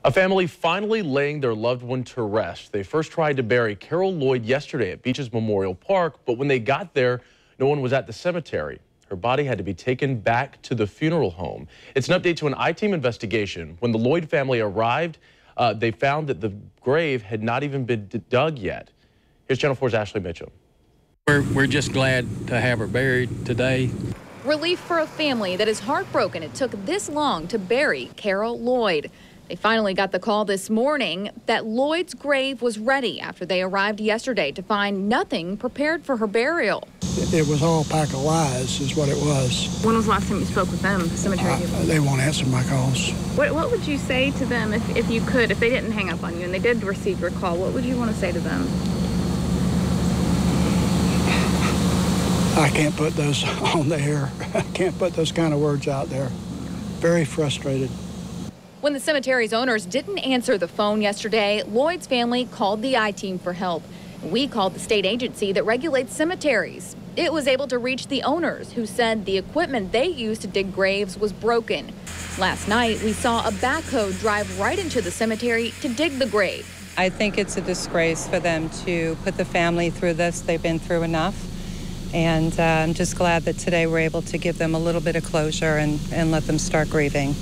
A family finally laying their loved one to rest. They first tried to bury Carol Lloyd yesterday at Beaches Memorial Park, but when they got there, no one was at the cemetery. Her body had to be taken back to the funeral home. It's an update to an I-team investigation. When the Lloyd family arrived, they found that the grave had not even been dug yet. Here's Channel 4's Ashley Mitchell. We're just glad to have her buried today. Relief for a family that is heartbroken it took this long to bury Carol Lloyd. They finally got the call this morning that Lloyd's grave was ready after they arrived yesterday to find nothing prepared for her burial. It was all a pack of lies is what it was. When was the last time you spoke with them, the cemetery people? They won't answer my calls. What would you say to them if you could, if they didn't hang up on you and they did receive your call, what would you want to say to them? I can't put those on the air. I can't put those kind of words out there. Very frustrated. When the cemetery's owners didn't answer the phone yesterday, Lloyd's family called the I-team for help. We called the state agency that regulates cemeteries. It was able to reach the owners, who said the equipment they used to dig graves was broken. Last night, we saw a backhoe drive right into the cemetery to dig the grave. I think it's a disgrace for them to put the family through this. They've been through enough. And I'm just glad that today we're able to give them a little bit of closure and let them start grieving.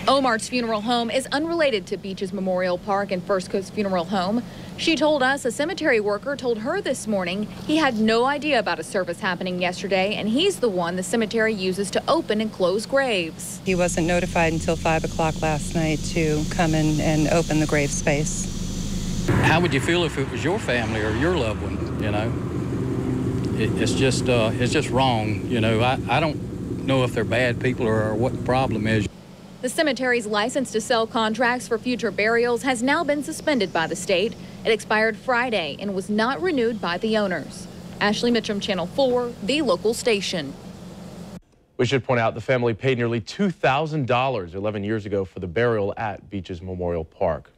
Omar's funeral home is unrelated to Beaches Memorial Park and First Coast Funeral Home. She told us a cemetery worker told her this morning he had no idea about a service happening yesterday, and he's the one the cemetery uses to open and close graves. He wasn't notified until 5 o'clock last night to come in and open the grave space. How would you feel if it was your family or your loved one, you know? It's just wrong, you know. I don't know if they're bad people or what the problem is. The cemetery's license to sell contracts for future burials has now been suspended by the state. It expired Friday and was not renewed by the owners. Ashley Mitchell, Channel 4, the local station. We should point out the family paid nearly $2,000 11 years ago for the burial at Beaches Memorial Park.